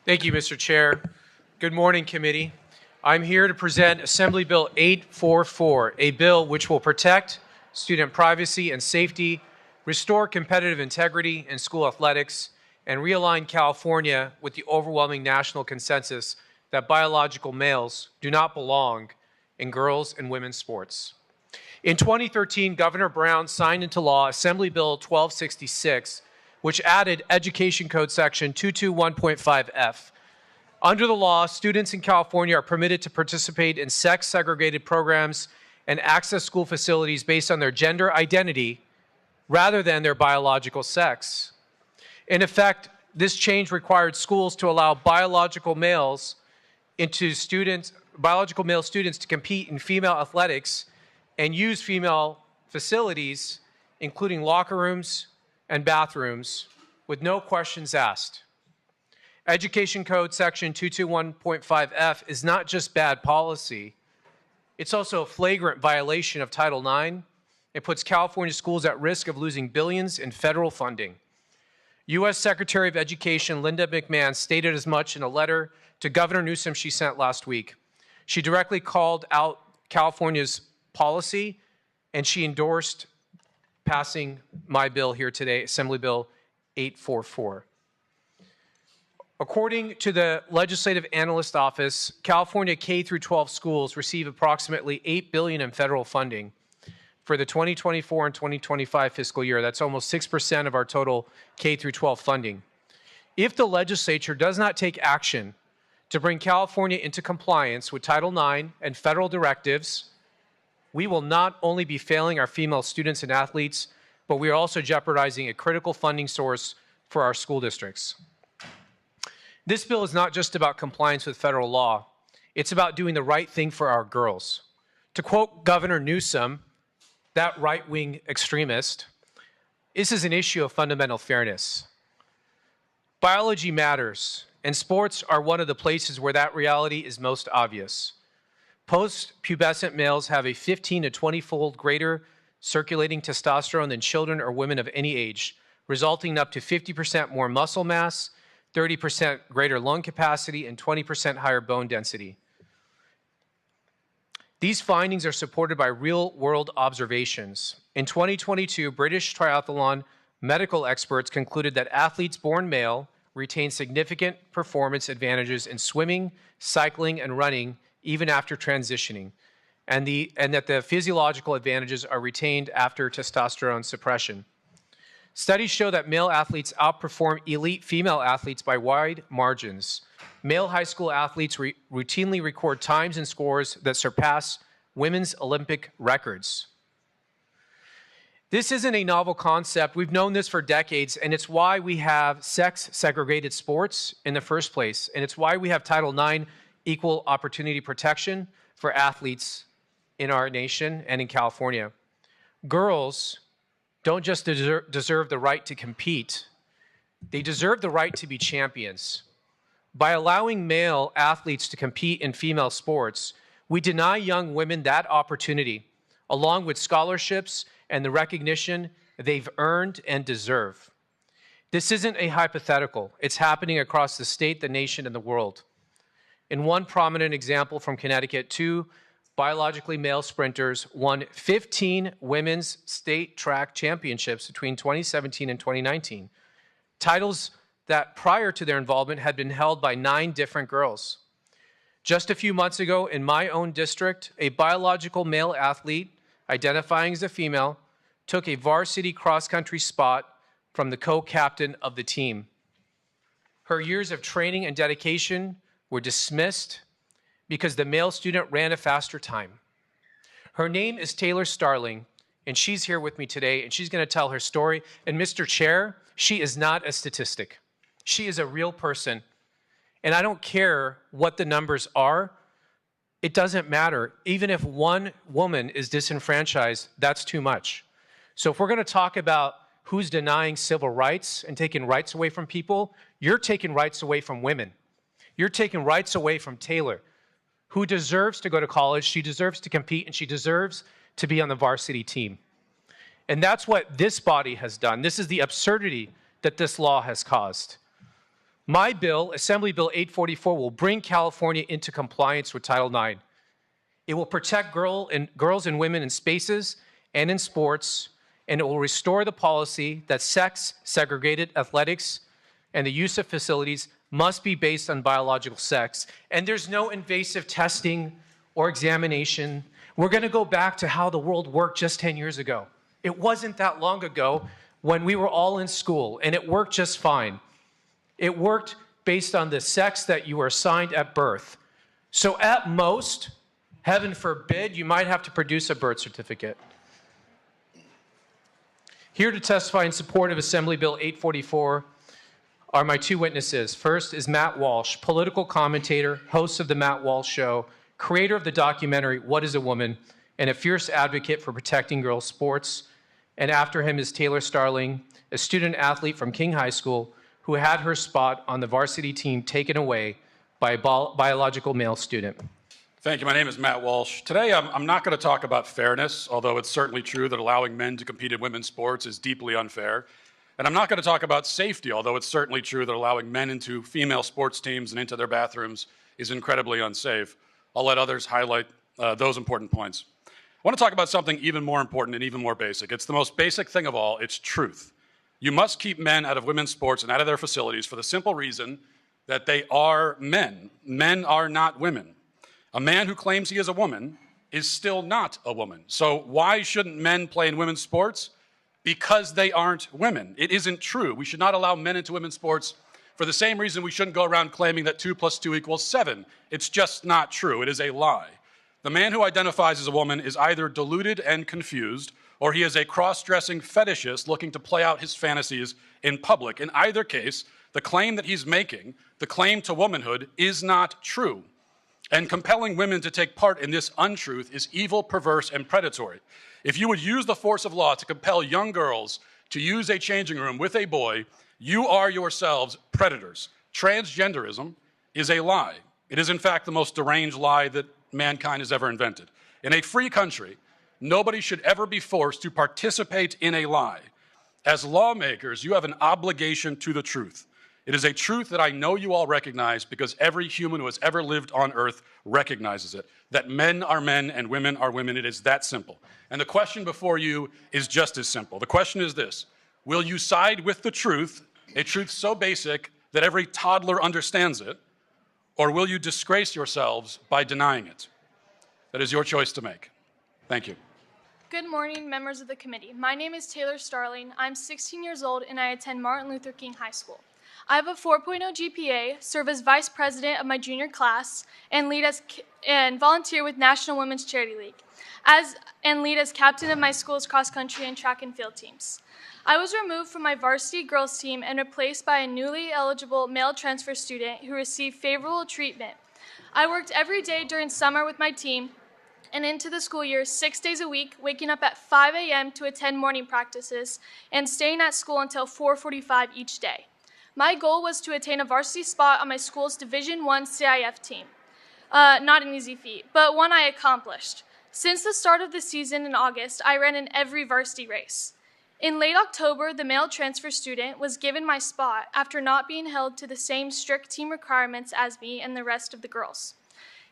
Thank you, Mr. Chair. Good morning, committee. I'm here to present Assembly Bill 844, a bill which will protect student privacy and safety, restore competitive integrity in school athletics, and realign California with the overwhelming national consensus that biological males do not belong in girls' and women's sports. In 2013, Governor Brown signed into law Assembly Bill 1266, which added Education Code Section 221.5F. Under the law, students in California are permitted to participate in sex-segregated programs and access school facilities based on their gender identity rather than their biological sex. In effect, this change required schools to allow biological male students to compete in female athletics and use female facilities, including locker rooms and bathrooms, with no questions asked. Education Code Section 221.5F is not just bad policy, it's also a flagrant violation of Title IX. It puts California schools at risk of losing billions in federal funding. U.S. Secretary of Education Linda McMahon stated as much in a letter to Governor Newsom she sent last week. She directly called out California's policy, and she endorsed passing my bill here today, Assembly Bill 844. According to the Legislative Analyst Office, California K-12 schools receive approximately $8 billion in federal funding for the 2024 and 2025 fiscal year. That's almost 6% of our total K-12 funding. If the legislature does not take action to bring California into compliance with Title IX and federal directives, we will not only be failing our female students and athletes, but we are also jeopardizing a critical funding source for our school districts. This bill is not just about compliance with federal law. It's about doing the right thing for our girls. To quote Governor Newsom, that right-wing extremist, this is an issue of fundamental fairness. Biology matters, and sports are one of the places where that reality is most obvious. Post-pubescent males have a 15 to 20-fold greater circulating testosterone than children or women of any age, resulting in up to 50% more muscle mass, 30% greater lung capacity, and 20% higher bone density. These findings are supported by real-world observations. In 2022, British triathlon medical experts concluded that athletes born male retain significant performance advantages in swimming, cycling, and running even after transitioning, and that the physiological advantages are retained after testosterone suppression. Studies show that male athletes outperform elite female athletes by wide margins. Male high school athletes routinely record times and scores that surpass women's Olympic records. This isn't a novel concept. We've known this for decades, and it's why we have sex-segregated sports in the first place, and it's why we have Title IX equal opportunity protection for athletes in our nation and in California. Girls don't just deserve the right to compete, they deserve the right to be champions. By allowing male athletes to compete in female sports, we deny young women that opportunity, along with scholarships and the recognition they've earned and deserve. This isn't a hypothetical. It's happening across the state, the nation, and the world. In one prominent example from Connecticut, 2 biologically male sprinters won 15 women's state track championships between 2017 and 2019, titles that prior to their involvement had been held by 9 different girls. Just a few months ago in my own district, a biological male athlete identifying as a female took a varsity cross-country spot from the co-captain of the team. Her years of training and dedication were dismissed because the male student ran a faster time. Her name is Taylor Starling, and she's here with me today, and she's going to tell her story. And Mr. Chair, she is not a statistic. She is a real person. And I don't care what the numbers are. It doesn't matter. Even if one woman is disenfranchised, that's too much. So if we're going to talk about who's denying civil rights and taking rights away from people, you're taking rights away from women. You're taking rights away from Taylor, who deserves to go to college, she deserves to compete, and she deserves to be on the varsity team. And that's what this body has done. This is the absurdity that this law has caused. My bill, Assembly Bill 844, will bring California into compliance with Title IX. It will protect girls and women in spaces and in sports, and it will restore the policy that sex-segregated athletics and the use of facilities must be based on biological sex. And there's no invasive testing or examination. We're going to go back to how the world worked just 10 years ago. It wasn't that long ago when we were all in school, and it worked just fine. It worked based on the sex that you were assigned at birth. So at most, heaven forbid, you might have to produce a birth certificate. Here to testify in support of Assembly Bill 844 are my two witnesses. First is Matt Walsh, political commentator, host of The Matt Walsh Show, creator of the documentary What is a Woman, and a fierce advocate for protecting girls' sports. And after him is Taylor Starling, a student athlete from King High School who had her spot on the varsity team taken away by a biological male student. Thank you. My name is Matt Walsh. Today, I'm not going to talk about fairness, although it's certainly true that allowing men to compete in women's sports is deeply unfair. And I'm not going to talk about safety, although it's certainly true that allowing men into female sports teams and into their bathrooms is incredibly unsafe. I'll let others highlight those important points. I want to talk about something even more important and even more basic. It's the most basic thing of all. It's truth. You must keep men out of women's sports and out of their facilities for the simple reason that they are men. Men are not women. A man who claims he is a woman is still not a woman. So why shouldn't men play in women's sports? Because they aren't women. It isn't true. We should not allow men into women's sports for the same reason we shouldn't go around claiming that 2 + 2 = 7. It's just not true. It is a lie. The man who identifies as a woman is either deluded and confused, or he is a cross-dressing fetishist looking to play out his fantasies in public. In either case, the claim that he's making, the claim to womanhood, is not true. And compelling women to take part in this untruth is evil, perverse, and predatory. If you would use the force of law to compel young girls to use a changing room with a boy, you are yourselves predators. Transgenderism is a lie. It is, in fact, the most deranged lie that mankind has ever invented. In a free country, nobody should ever be forced to participate in a lie. As lawmakers, you have an obligation to the truth. It is a truth that I know you all recognize because every human who has ever lived on earth recognizes it, that men are men and women are women. It is that simple. And the question before you is just as simple. The question is this: will you side with the truth, a truth so basic that every toddler understands it, or will you disgrace yourselves by denying it? That is your choice to make. Thank you. Good morning, members of the committee. My name is Taylor Starling. I'm 16 years old and I attend Martin Luther King High School. I have a 4.0 GPA, serve as vice president of my junior class, and volunteer with National Women's Charity League, and lead as captain of my school's cross-country and track and field teams. I was removed from my varsity girls team and replaced by a newly eligible male transfer student who received favorable treatment. I worked every day during summer with my team and into the school year 6 days a week, waking up at 5 a.m. to attend morning practices and staying at school until 4:45 each day. My goal was to attain a varsity spot on my school's Division I CIF team. Not an easy feat, but one I accomplished. Since the start of the season in August, I ran in every varsity race. In late October, the male transfer student was given my spot after not being held to the same strict team requirements as me and the rest of the girls.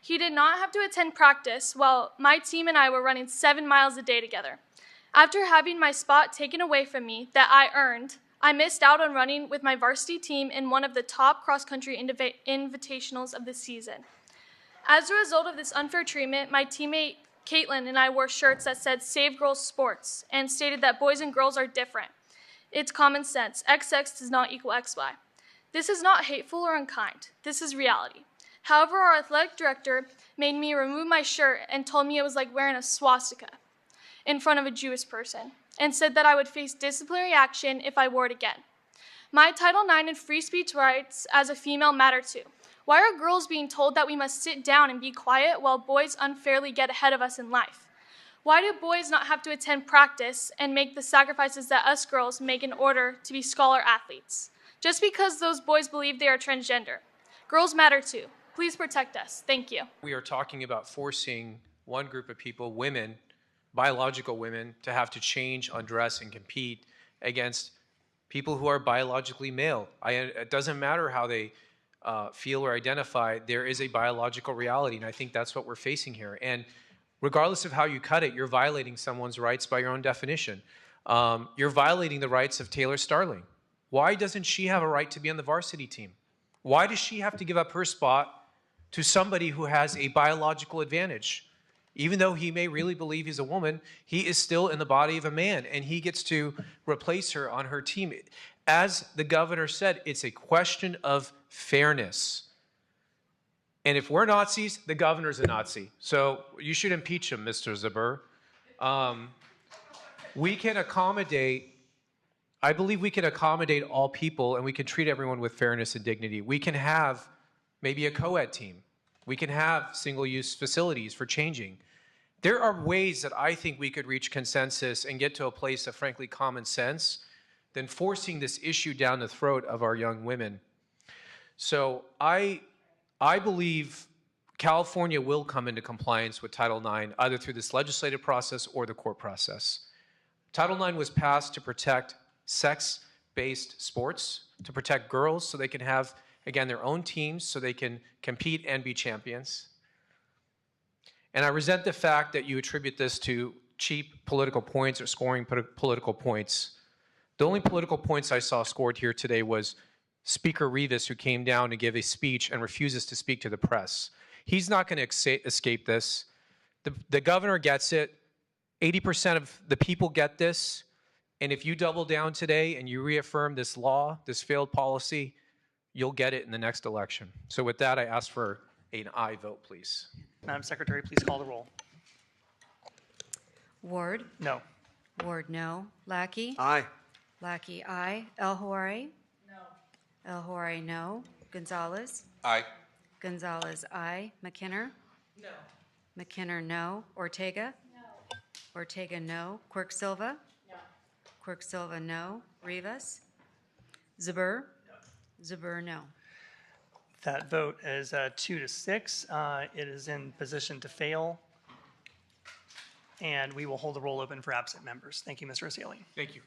He did not have to attend practice while my team and I were running 7 miles a day together. After having my spot taken away from me that I earned, I missed out on running with my varsity team in one of the top cross-country invitationals of the season. As a result of this unfair treatment, my teammate Caitlin and I wore shirts that said "Save Girls Sports" and stated that boys and girls are different. It's common sense. XX does not equal XY. This is not hateful or unkind. This is reality. However, our athletic director made me remove my shirt and told me it was like wearing a swastika in front of a Jewish person, and said that I would face disciplinary action if I wore it again. My Title IX and free speech rights as a female matter too. Why are girls being told that we must sit down and be quiet while boys unfairly get ahead of us in life? Why do boys not have to attend practice and make the sacrifices that us girls make in order to be scholar athletes? Just because those boys believe they are transgender. Girls matter too. Please protect us. Thank you. We are talking about forcing one group of people, women, biological women, to have to change, undress, and compete against people who are biologically male. It doesn't matter how they feel or identify, there is a biological reality, and I think that's what we're facing here. And regardless of how you cut it, you're violating someone's rights by your own definition. You're violating the rights of Taylor Starling. Why doesn't she have a right to be on the varsity team? Why does she have to give up her spot to somebody who has a biological advantage? Even though he may really believe he's a woman, he is still in the body of a man, and he gets to replace her on her team. As the governor said, it's a question of fairness. And if we're Nazis, the governor's a Nazi. So you should impeach him, Mr. Zuber. We can accommodate, I believe we can accommodate all people, and we can treat everyone with fairness and dignity. We can have maybe a co-ed team. We can have single-use facilities for changing. There are ways that I think we could reach consensus and get to a place of, frankly, common sense than forcing this issue down the throat of our young women. So I believe California will come into compliance with Title IX, either through this legislative process or the court process. Title IX was passed to protect sex-based sports, to protect girls so they can have, again, their own teams so they can compete and be champions. And I resent the fact that you attribute this to cheap political points or scoring political points. The only political points I saw scored here today was Speaker Rivas, who came down to give a speech and refuses to speak to the press. He's not going to escape this. The governor gets it. 80% of the people get this. And if you double down today and you reaffirm this law, this failed policy, you'll get it in the next election. So with that, I ask for an aye vote, please. Madam Secretary, please call the roll. Ward. No. Ward, no. Lackey. Aye. Lackey, aye. El Houari. No. El Houari, no. Gonzalez. Aye. Gonzalez, aye. McKinner. No. McKinner, no. Ortega. No. Ortega, no. Quirk Silva. No. Quirk Silva, no. Rivas. Zuber. No. Zuber, no. That vote is 2-6. It is in position to fail. And we will hold the roll open for absent members. Thank you, Mr. Osili. Thank you.